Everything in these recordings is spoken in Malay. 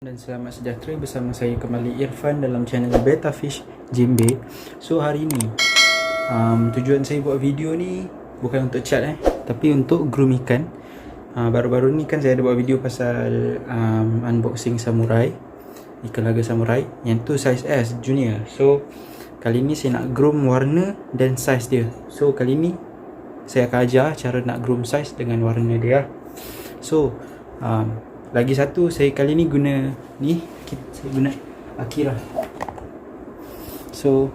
Dan selamat sejahtera, bersama saya kembali Irfan dalam channel Betta Fish Jimbe. So hari ni tujuan saya buat video ni bukan untuk cat tapi untuk groom ikan. Baru-baru ni kan saya ada buat video pasal unboxing samurai, ikan laga samurai yang tu size S junior. So kali ni saya nak groom warna dan size dia. So kali ni saya akan ajar cara nak groom size dengan warna dia. So lagi satu, saya kali ni guna ni, saya guna Akira. So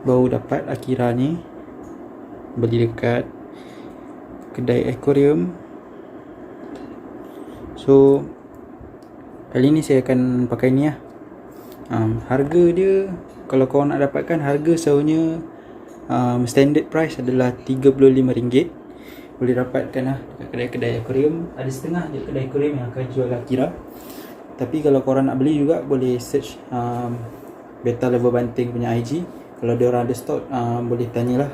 baru dapat Akira ni, beli dekat kedai aquarium. So kali ni saya akan pakai ni lah. Harga dia, kalau korang nak dapatkan, harga selalunya standard price adalah RM35. Boleh dapatkan lah dekat kedai-kedai aquarium. Ada setengah je kedai aquarium yang akan jual Akira. Tapi kalau korang nak beli juga, boleh search Betta Lover Banting punya IG. Kalau dia orang ada stok, boleh tanyalah.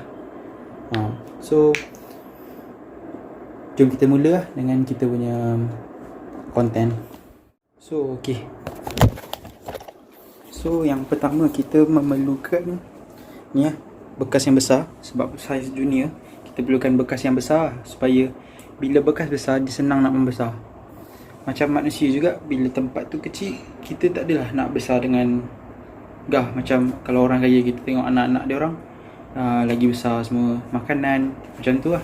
So jom kita mula lah dengan kita punya konten. So okay, so yang pertama kita memerlukan ni lah, bekas yang besar. Sebab size junior, kita perlukan bekas yang besar supaya bila bekas besar, dia senang nak membesar. Macam manusia juga, bila tempat tu kecil, kita tak adalah nak besar dengan gah. Macam kalau orang kaya, kita tengok anak-anak dia orang lagi besar semua makanan, macam tu lah.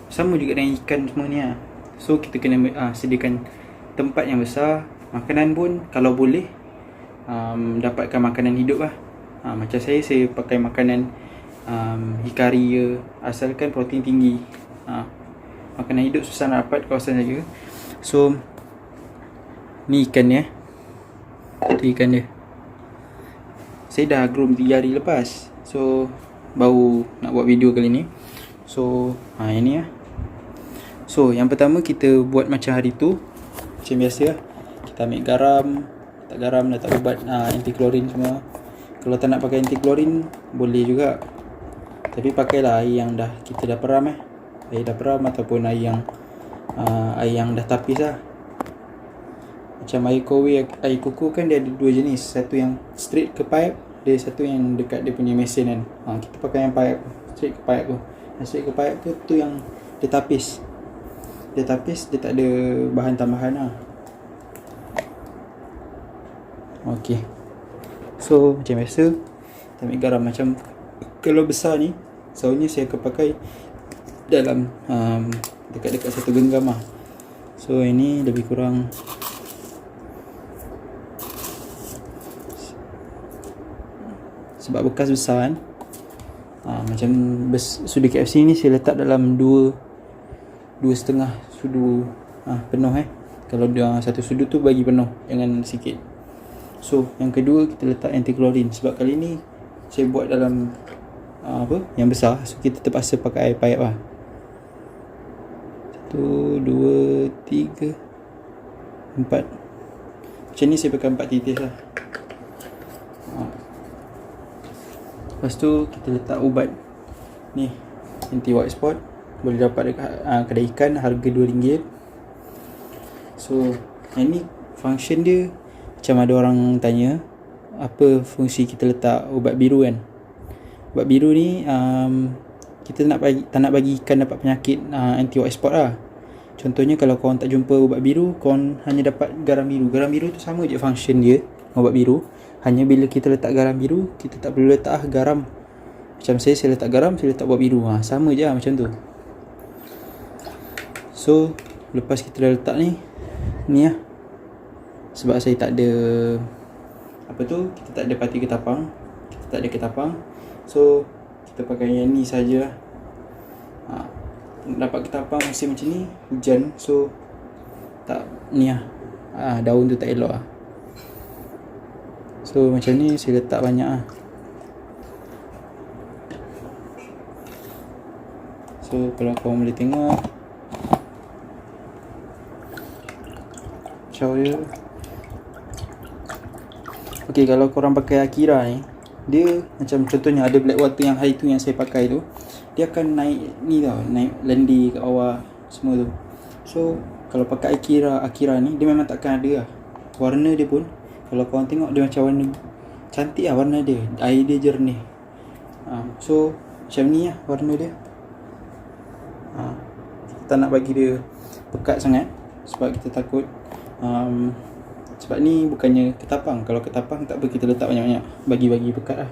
Sama juga dengan ikan semua ni lah. So kita kena sediakan tempat yang besar. Makanan pun kalau boleh dapatkan makanan hidup lah. Macam saya pakai makanan hikari je, asalkan protein tinggi. Makanan hidup susah nak dapat kawasan saya. So ni ikan dia, tu ikan dia. Saya dah groom 3 hari lepas, so baru nak buat video kali ni. So ini lah. So yang pertama kita buat macam hari tu, macam biasa lah. Kita ambil garam, letak garam, letak ubat anti klorin semua. Kalau tak nak pakai anti klorin boleh juga, tapi pakailah air yang kita dah peram air dah peram, ataupun air yang dah tapis lah. Macam air kowe, air kuku kan dia ada dua jenis. Satu yang straight ke pipe, dia satu yang dekat dia punya mesin kan. Kita pakai yang pipe, straight ke pipe tu. Yang straight ke pipe tu yang dia tapis. Dia tapis, dia tak ada bahan tambahan lah. Okay, so macam biasa kita ambil garam. Macam kalau besar ni, selalunya saya akan pakai dalam dekat-dekat 1 genggam lah. So ini lebih kurang sebab bekas besar kan. Macam sudu KFC ni saya letak dalam 2.5 sudu penuh Kalau dia satu sudu tu bagi penuh, jangan sikit. So yang kedua kita letak anti klorin. Sebab kali ni saya buat dalam yang besar, so kita terpaksa pakai air pipe lah. 1, 2, 3, 4. Macam ni saya pakai 4 titis lah. Lepas tu kita letak ubat ni, anti white spot. Boleh dapat dekat kedai ikan, harga RM2. So yang ni function dia, macam ada orang tanya apa fungsi kita letak ubat biru kan. Ubat biru ni kita tak nak bagi ikan dapat penyakit anti white spot lah. Contohnya kalau korang tak jumpa ubat biru, korang hanya dapat garam biru. Garam biru tu sama je function dia, ubat biru. Hanya bila kita letak garam biru, kita tak perlu letak garam. Macam saya letak garam, saya letak ubat biru. Sama je lah macam tu. So lepas kita dah letak ni lah. Sebab saya tak ada kita tak ada parti ketapang, kita tak ada ketapang, so kita pakai yang ni saja. Dapat ketapang musim macam ni, hujan, so tak ni lah, daun tu tak elok lah. So macam ni saya letak banyak lah. So kalau korang boleh tengok macam dia. Okay, kalau korang pakai Akira ni, dia macam contohnya ada black water yang hari tu yang saya pakai tu, dia akan naik ni tau, naik lendir kat bawah semua tu. So kalau pakai Akira ni, dia memang takkan ada lah. warna dia pun, kalau korang tengok dia macam warna cantik lah warna dia, air dia jernih. So macam ni lah warna dia. Kita tak nak bagi dia pekat sangat sebab kita takut sebab ni bukannya ketapang. Kalau ketapang tak apa, kita letak banyak-banyak, bagi pekat lah.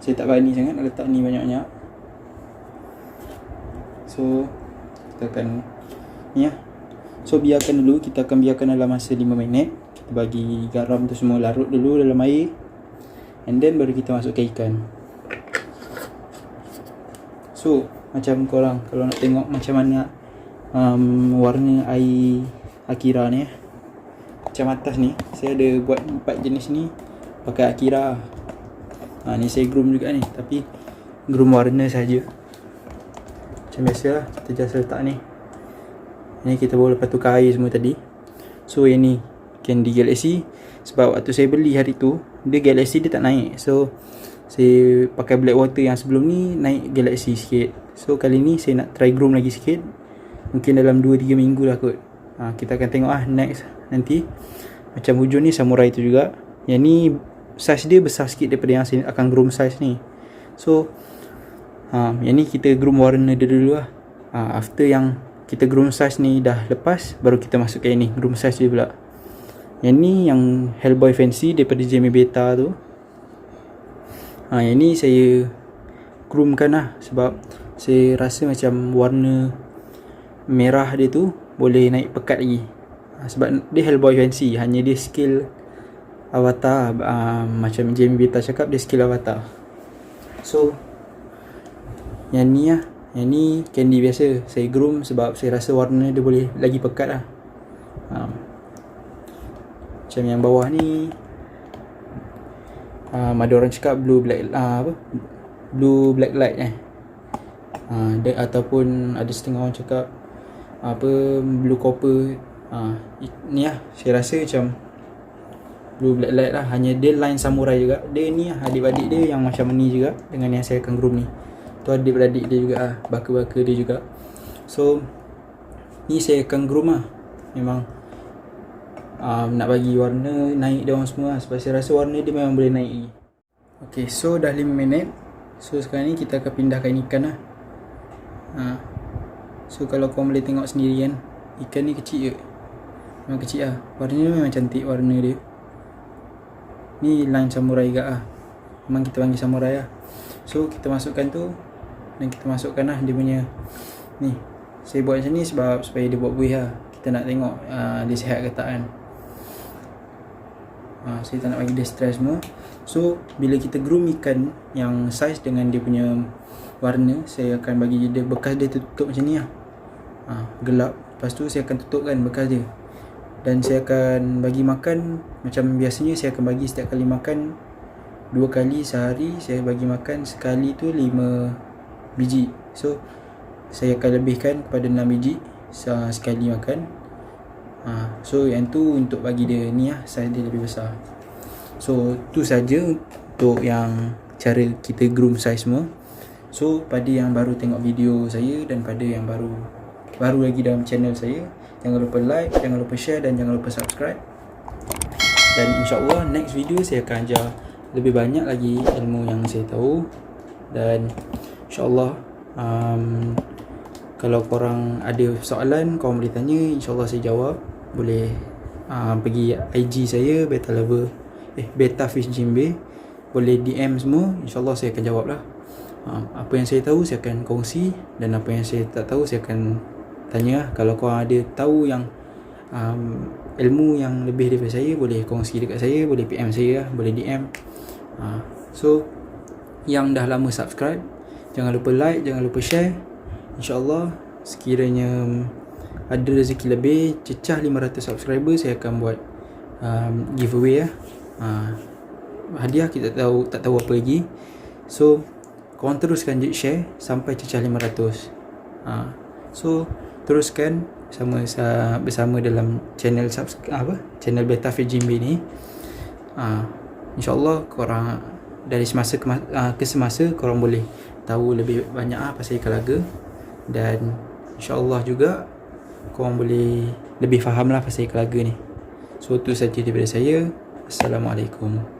Saya tak berani sangat nak letak ni banyak-banyak. So kita akan ni lah. So biarkan dulu, kita akan biarkan dalam masa 5 minit. Kita bagi garam tu semua larut dulu dalam air, and then baru kita masukkan ikan. So macam korang kalau nak tengok macam mana warna air Akira ni, macam atas ni saya ada buat 4 jenis ni pakai Akira. Ni saya groom juga ni, tapi groom warna saja. Macam biasa lah, kita just letak ni. Ni kita baru lepas tukar air semua tadi. So yang ni Candy Galaxy. Sebab waktu saya beli hari tu, dia Galaxy dia tak naik. So saya pakai black water yang sebelum ni, naik Galaxy sikit. So kali ni saya nak try groom lagi sikit. Mungkin dalam 2-3 minggu lah kot. Kita akan tengok next nanti. Macam hujung ni samurai tu juga. Yang ni size dia besar sikit daripada yang saya akan groom size ni. So yang ni kita groom warna dia dulu lah. After yang kita groom size ni dah lepas, baru kita masuk ke yang ni, groom size dia pula. Yang ni yang Hellboy Fancy daripada Jamie Beta tu. Yang ni saya groomkan lah, sebab saya rasa macam warna merah dia tu boleh naik pekat lagi. Sebab dia Hellboy Fancy, hanya dia skill avatar. Macam Jamie Beta cakap, dia skill avatar. So yang ni lah, yang ni candy biasa saya groom sebab saya rasa warna dia boleh lagi pekat lah. Macam yang bawah ni ada orang cakap blue black blue black light ataupun ada setengah orang cakap blue copper. Ni lah saya rasa macam blue black light lah, hanya dia line samurai juga. Dia ni lah adik-adik dia yang macam ni juga dengan yang saya akan groom ni. Tu adik-beradik dia juga baka-baka dia juga. So ni saya akan groom lah. Memang nak bagi warna naik dia orang semua lah, sebab saya rasa warna dia memang boleh naik lagi. Okay, so dah 5 minit. So sekarang ni kita akan pindahkan ikan lah. So kalau korang boleh tengok sendiri kan, ikan ni kecil je, memang kecil lah. Warna dia memang cantik warna dia. Ni line samurai juga lah, memang kita panggil samurai lah. So kita masukkan tu, dan kita masukkan lah dia punya ni. Saya buat macam ni sebab supaya dia buat buih lah. Kita nak tengok dia sihat ke tak kan. Saya tak nak bagi dia stress semua. So bila kita groom ikan yang saiz dengan dia punya warna, saya akan bagi dia bekas dia tutup macam ni lah. Gelap. Lepas tu saya akan tutupkan bekas dia. Dan saya akan bagi makan macam biasanya saya akan bagi setiap kali makan 2 kali sehari. Saya bagi makan sekali tu 5 biji. So saya akan lebihkan kepada 6 biji sekali makan. So yang tu untuk bagi dia ni lah, saiz dia lebih besar. So tu saja untuk yang cara kita groom saiz semua. So pada yang baru tengok video saya dan pada yang baru lagi dalam channel saya, jangan lupa like, jangan lupa share dan jangan lupa subscribe. Dan insyaAllah next video saya akan ajar lebih banyak lagi ilmu yang saya tahu. Dan InsyaAllah kalau korang ada soalan, korang boleh tanya, InsyaAllah saya jawab. Boleh pergi IG saya, Beta Fish Jimbe. Boleh DM semua, InsyaAllah saya akan jawab lah. Apa yang saya tahu saya akan kongsi, dan apa yang saya tak tahu saya akan tanya lah. Kalau korang ada tahu yang ilmu yang lebih daripada saya, boleh kongsi dekat saya, boleh PM saya lah, boleh DM. So yang dah lama subscribe, jangan lupa like, jangan lupa share. InsyaAllah sekiranya ada rezeki lebih, cecah 500 subscriber, saya akan buat giveaway lah. Hadiah kita tak tahu apa lagi. So korang teruskan je share sampai cecah 500. So teruskan bersama dalam channel channel Beta Fish Jimbe ni. InsyaAllah korang dari semasa ke semasa korang boleh tahu lebih banyak pasal ikan laga. Dan InsyaAllah juga korang boleh lebih faham lah pasal ikan laga ni. So tu saja daripada saya. Assalamualaikum.